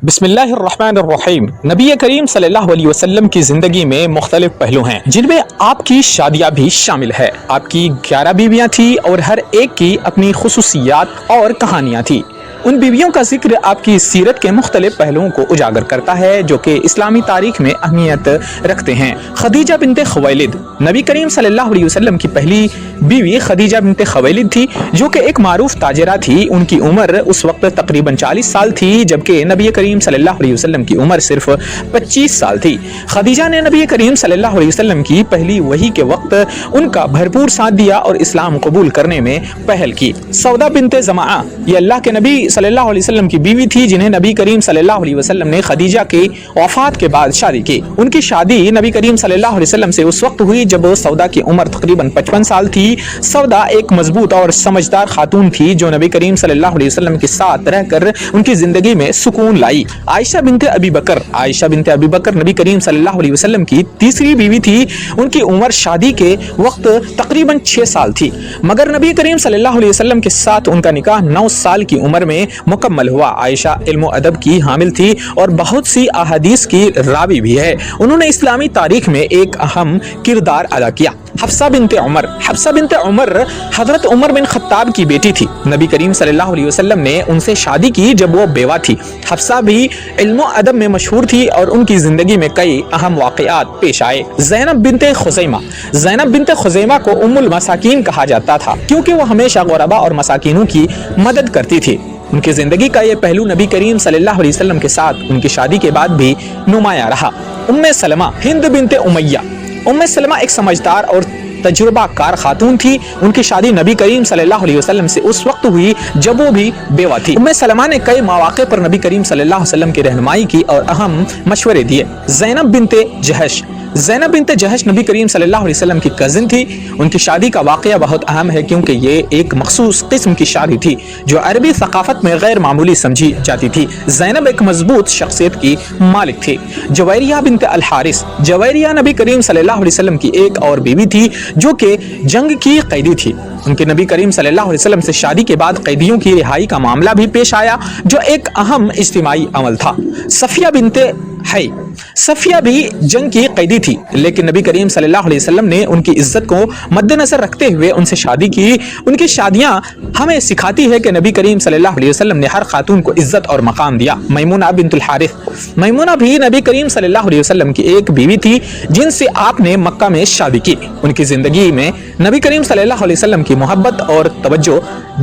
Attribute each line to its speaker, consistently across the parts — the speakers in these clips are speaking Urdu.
Speaker 1: بسم اللہ الرحمن الرحیم۔ نبی کریم صلی اللہ علیہ وسلم کی زندگی میں مختلف پہلو ہیں جن میں آپ کی شادیاں بھی شامل ہے۔ آپ کی 11 بیویاں تھیں اور ہر ایک کی اپنی خصوصیات اور کہانیاں تھیں۔ ان بیویوں کا ذکر آپ کی سیرت کے مختلف پہلوؤں کو اجاگر کرتا ہے جو کہ اسلامی تاریخ میں اہمیت رکھتے ہیں۔ خدیجہ بنت خویلد نبی کریم صلی اللہ علیہ وسلم کی پہلی بیوی خدیجہ بنت خویلد تھی جو کہ ایک معروف تاجرہ تھی۔ ان کی عمر اس وقت تقریباً 40 سال تھی جبکہ نبی کریم صلی اللہ علیہ وسلم کی عمر صرف 25 سال تھی۔ خدیجہ نے نبی کریم صلی اللہ علیہ وسلم کی پہلی وحی کے وقت ان کا بھرپور ساتھ دیا اور اسلام قبول کرنے میں پہل کی۔ سودا بنت زمعہ یہ اللہ کے نبی صلی اللہ علیہ وسلم کی بیوی تھی جنہیں نبی کریم صلی اللہ علیہ وسلم نے خدیجہ کی وفات کے بعد شادی کی۔ ان کی شادی نبی کریم صلی اللہ علیہ وسلم سے اس وقت ہوئی جب سودا کی عمر تقریباً 55 سال تھی۔ سودا ایک مضبوط اور سمجھدار خاتون تھی جو نبی کریم صلی اللہ علیہ وسلم کے ساتھ رہ کر ان کی زندگی میں سکون لائی۔ عائشہ بنت ابی بکر نبی کریم صلی اللہ علیہ وسلم کی تیسری بیوی تھی۔ ان کی عمر شادی کے وقت تقریباً 6 سال تھی مگر نبی کریم صلی اللہ علیہ وسلم کے ساتھ ان کا نکاح 9 سال کی عمر میں مکمل ہوا۔ عائشہ علم و ادب کی حامل تھی اور بہت سی احادیث کی راوی بھی ہے۔ انہوں نے اسلامی تاریخ میں ایک اہم کردار ادا کیا۔ حفصہ بنت عمر حضرت عمر بن خطاب کی بیٹی تھی۔ نبی کریم صلی اللہ علیہ وسلم نے ان سے شادی کی جب وہ بیوہ تھی۔ حفصہ بھی علم و ادب میں مشہور تھی اور ان کی زندگی میں کئی اہم واقعات پیش آئے۔ زینب بنت خزیمہ کو ام المساکین کہا جاتا تھا کیونکہ وہ ہمیشہ غربا اور مساکینوں کی مدد کرتی تھی۔ ان کی زندگی کا یہ پہلو نبی کریم صلی اللہ علیہ وسلم کے ساتھ ان کی شادی کے بعد بھی نمایاں رہا۔ ہند بنت امیہ ایک سمجھدار اور تجربہ کار خاتون تھی۔ ان کی شادی نبی کریم صلی اللہ علیہ وسلم سے اس وقت ہوئی جب وہ بھی بیوہ تھی۔ ام سلمہ نے کئی مواقع پر نبی کریم صلی اللہ علیہ وسلم کی رہنمائی کی اور اہم مشورے دیے۔ زینب بنت جہش نبی کریم صلی اللہ علیہ وسلم کی کزن تھی۔ ان کی شادی کا واقعہ بہت اہم ہے کیونکہ یہ ایک مخصوص قسم کی شادی تھی جو عربی ثقافت میں غیر معمولی سمجھی جاتی تھی۔ زینب ایک مضبوط شخصیت کی مالک تھی۔ جویریہ بنت الحارث نبی کریم صلی اللہ علیہ وسلم کی ایک اور بیوی تھی جو کہ جنگ کی قیدی تھی۔ ان کے نبی کریم صلی اللہ علیہ وسلم سے شادی کے بعد قیدیوں کی رہائی کا معاملہ بھی پیش آیا جو ایک اہم اجتماعی عمل تھا۔ صفیہ بھی جنگ کی قیدی تھی لیکن نبی کریم صلی اللہ علیہ وسلم نے ان کی عزت کو مد نظر رکھتے ہوئے ان سے شادی کی۔ ان کی شادیاں ہمیں سکھاتی ہے کہ نبی کریم صلی اللہ علیہ وسلم نے ہر خاتون کو عزت اور مقام دیا۔ میمونہ بنت الحارث بھی نبی کریم صلی اللہ علیہ وسلم کی ایک بیوی تھی جن سے آپ نے مکہ میں شادی کی۔ ان کی زندگی میں نبی کریم صلی اللہ علیہ وسلم کی محبت اور توجہ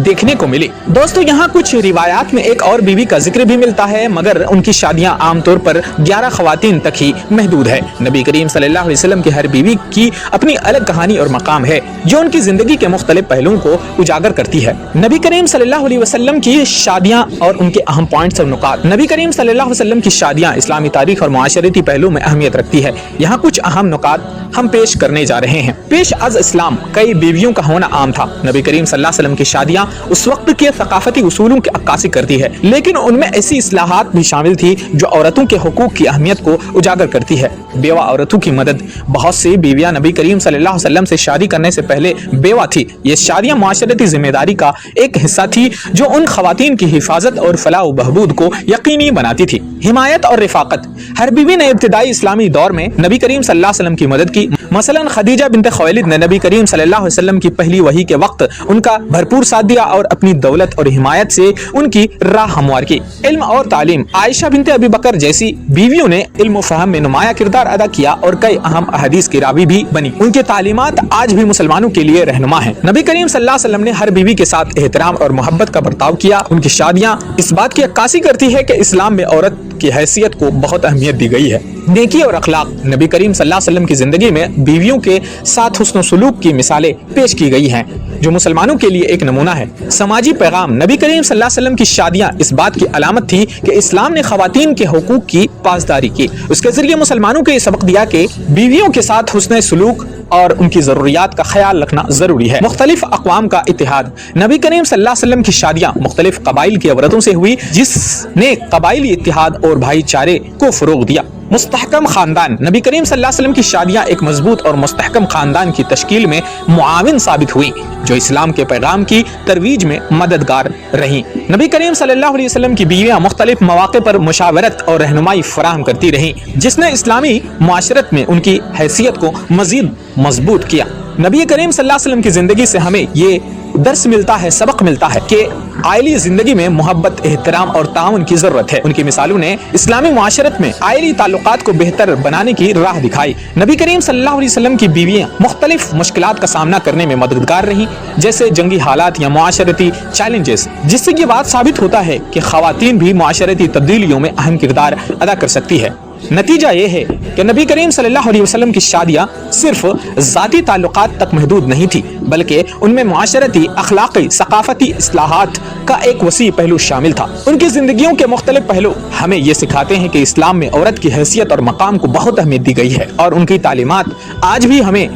Speaker 1: دیکھنے کو ملی۔ دوستو یہاں کچھ روایات میں ایک اور بیوی کا ذکر بھی ملتا ہے مگر ان کی شادیاں عام طور پر 11 خواتین تک ہی محدود ہے۔ نبی کریم صلی اللہ علیہ وسلم کی ہر بیوی کی اپنی الگ کہانی اور مقام ہے جو ان کی زندگی کے مختلف پہلوؤں کو اجاگر کرتی ہے۔ نبی کریم صلی اللہ علیہ وسلم کی شادیاں اور ان کے اہم پوائنٹس اور نکات۔ نبی کریم صلی اللہ علیہ وسلم کی شادیاں اسلامی تاریخ اور معاشرتی پہلو میں اہمیت رکھتی ہے۔ یہاں کچھ اہم نکات ہم پیش کرنے جا رہے ہیں۔ پیش از اسلام کئی بیویوں کا ہونا عام تھا۔ نبی کریم صلی اللہ علیہ وسلم کی شادیاں اس وقت کے ثقافتی اصولوں کی عکاسی کرتی ہے لیکن ان میں ایسی اصلاحات بھی شامل تھی جو عورتوں کے حقوق کی اہمیت کو اجاگر کرتی ہے۔ بیوہ عورتوں کی مدد۔ بہت سی بیویاں نبی کریم صلی اللہ علیہ وسلم سے شادی کرنے سے پہلے بیوہ تھی۔ یہ شادیاں معاشرتی ذمہ داری کا ایک حصہ تھی جو ان خواتین کی حفاظت اور فلاح و بہبود کو یقینی بناتی تھی۔ حمایت اور رفاقت۔ ہر بیوی نے ابتدائی اسلامی دور میں نبی کریم صلی اللہ علیہ وسلم کی مدد کی۔ مثلا خدیجہ بنت خویلد نے نبی کریم صلی اللہ علیہ وسلم کی پہلی وحی کے وقت ان کا بھرپور ساتھ دیا اور اپنی دولت اور حمایت سے ان کی راہ ہموار کی۔ علم اور تعلیم۔ عائشہ بنت ابی بکر جیسی بیویوں نے علم و فہم میں نمایاں کردار ادا کیا اور کئی اہم احادیث کی راوی بھی بنی۔ ان کی تعلیمات آج بھی مسلمانوں کے لیے رہنما ہیں۔ نبی کریم صلی اللہ علیہ وسلم نے ہر بیوی کے ساتھ احترام اور محبت کا برتاؤ کیا۔ ان کی شادیاں اس بات کی عکاسی کرتی ہے کہ اسلام میں عورت کی حیثیت کو بہت اہمیت دی گئی ہے۔ نیکی اور اخلاق۔ نبی کریم صلی اللہ علیہ وسلم کی زندگی میں بیویوں کے ساتھ حسن و سلوک کی مثالیں پیش کی گئی ہیں جو مسلمانوں کے لیے ایک نمونہ ہے۔ سماجی پیغام۔ نبی کریم صلی اللہ علیہ وسلم کی شادیاں اس بات کی علامت تھی کہ اسلام نے خواتین کے حقوق کی پاسداری کی۔ اس کے ذریعے مسلمانوں کو یہ سبق دیا کہ بیویوں کے ساتھ حسن سلوک اور ان کی ضروریات کا خیال رکھنا ضروری ہے۔ مختلف اقوام کا اتحاد۔ نبی کریم صلی اللہ علیہ وسلم کی شادیاں مختلف قبائل کی عورتوں سے ہوئی جس نے قبائلی اتحاد اور بھائی چارے کو فروغ دیا۔ مستحکم خاندان، نبی کریم صلی اللہ علیہ وسلم کی شادیاں ایک مضبوط اور مستحکم خاندان کی تشکیل میں معاون ثابت ہوئیں جو اسلام کے پیغام کی ترویج میں مددگار رہیں۔ نبی کریم صلی اللہ علیہ وسلم کی بیویاں مختلف مواقع پر مشاورت اور رہنمائی فراہم کرتی رہیں، جس نے اسلامی معاشرت میں ان کی حیثیت کو مزید مضبوط کیا۔ نبی کریم صلی اللہ علیہ وسلم کی زندگی سے ہمیں یہ درس ملتا ہے، سبق ملتا ہے کہ عائلی زندگی میں محبت، احترام اور تعاون کی ضرورت ہے۔ ان کی مثالوں نے اسلامی معاشرت میں عائلی تعلقات کو بہتر بنانے کی راہ دکھائی۔ نبی کریم صلی اللہ علیہ وسلم کی بیویاں مختلف مشکلات کا سامنا کرنے میں مددگار رہیں، جیسے جنگی حالات یا معاشرتی چیلنجز، جس سے یہ بات ثابت ہوتا ہے کہ خواتین بھی معاشرتی تبدیلیوں میں اہم کردار ادا کر سکتی ہے۔ نتیجہ یہ ہے کہ نبی کریم صلی اللہ علیہ وسلم کی شادیاں صرف ذاتی تعلقات تک محدود نہیں تھی، بلکہ ان میں معاشرتی، اخلاقی، ثقافتی اصلاحات کا ایک وسیع پہلو شامل تھا۔ ان کی زندگیوں کے مختلف پہلو ہمیں یہ سکھاتے ہیں کہ اسلام میں عورت کی حیثیت اور مقام کو بہت اہمیت دی گئی ہے، اور ان کی تعلیمات آج بھی ہمیں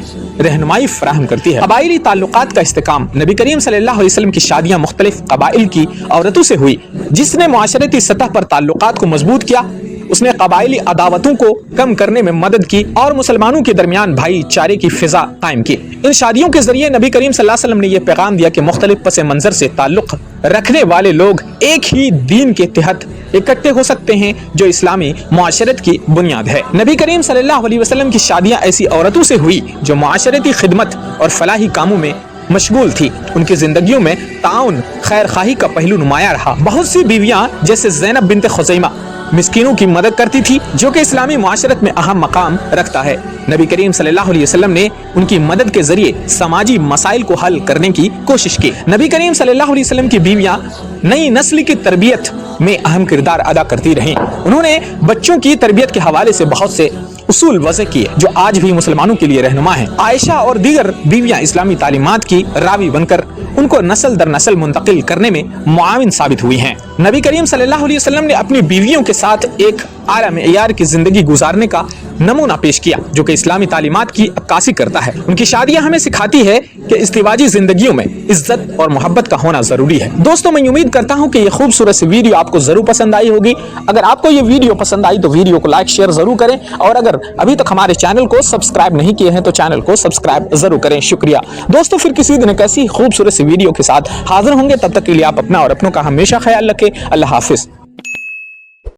Speaker 1: رہنمائی فراہم کرتی ہے۔ قبائلی تعلقات کا استحکام، نبی کریم صلی اللہ علیہ وسلم کی شادیاں مختلف قبائل کی عورتوں سے ہوئی، جس نے معاشرتی سطح پر تعلقات کو مضبوط کیا۔ اس نے قبائلی عداوتوں کو کم کرنے میں مدد کی اور مسلمانوں کے درمیان بھائی چارے کی فضا قائم کی۔ ان شادیوں کے ذریعے نبی کریم صلی اللہ علیہ وسلم نے یہ پیغام دیا کہ مختلف پس منظر سے تعلق رکھنے والے لوگ ایک ہی دین کے تحت اکٹھے ہو سکتے ہیں، جو اسلامی معاشرت کی بنیاد ہے۔ نبی کریم صلی اللہ علیہ وسلم کی شادیاں ایسی عورتوں سے ہوئی جو معاشرتی خدمت اور فلاحی کاموں میں مشغول تھی۔ ان کی زندگیوں میں تعاون، خیر خواہی کا پہلو نمایاں رہا۔ بہت سی بیویاں جیسے زینب بنت خزیمہ مسکینوں کی مدد کرتی تھی، جو کہ اسلامی معاشرت میں اہم مقام رکھتا ہے۔ نبی کریم صلی اللہ علیہ وسلم نے ان کی مدد کے ذریعے سماجی مسائل کو حل کرنے کی کوشش کی۔ نبی کریم صلی اللہ علیہ وسلم کی بیویاں نئی نسل کی تربیت میں اہم کردار ادا کرتی رہیں۔ انہوں نے بچوں کی تربیت کے حوالے سے بہت سے اصول وضع کیے جو آج بھی مسلمانوں کے لیے رہنما ہیں۔ عائشہ اور دیگر بیویاں اسلامی تعلیمات کی راوی بن کر ان کو نسل در نسل منتقل کرنے میں معاون ثابت ہوئی ہیں۔ نبی کریم صلی اللہ علیہ وسلم نے اپنی بیویوں کے ساتھ ایک اعلیٰ معیار کی زندگی گزارنے کا نمونہ پیش کیا جو کہ اسلامی تعلیمات کی عکاسی کرتا ہے۔ ان کی شادیاں ہمیں سکھاتی ہے کہ ازدواجی زندگیوں میں عزت اور محبت کا ہونا ضروری ہے۔ دوستوں، میں امید کرتا ہوں کہ یہ خوبصورت سی ویڈیو آپ کو ضرور پسند آئی ہوگی۔ اگر آپ کو یہ ویڈیو پسند آئی تو ویڈیو کو لائک شیئر ضرور کریں، اور اگر ابھی تک ہمارے چینل کو سبسکرائب نہیں کیے ہیں تو چینل کو سبسکرائب ضرور کریں۔ شکریہ دوستوں، پھر کسی دن ایک ایسی خوبصورت سی ویڈیو کے ساتھ حاضر ہوں گے۔ تب تک کے لیے آپ اپنا اور اپنوں کا ہمیشہ خیال رکھیں۔ اللہ حافظ۔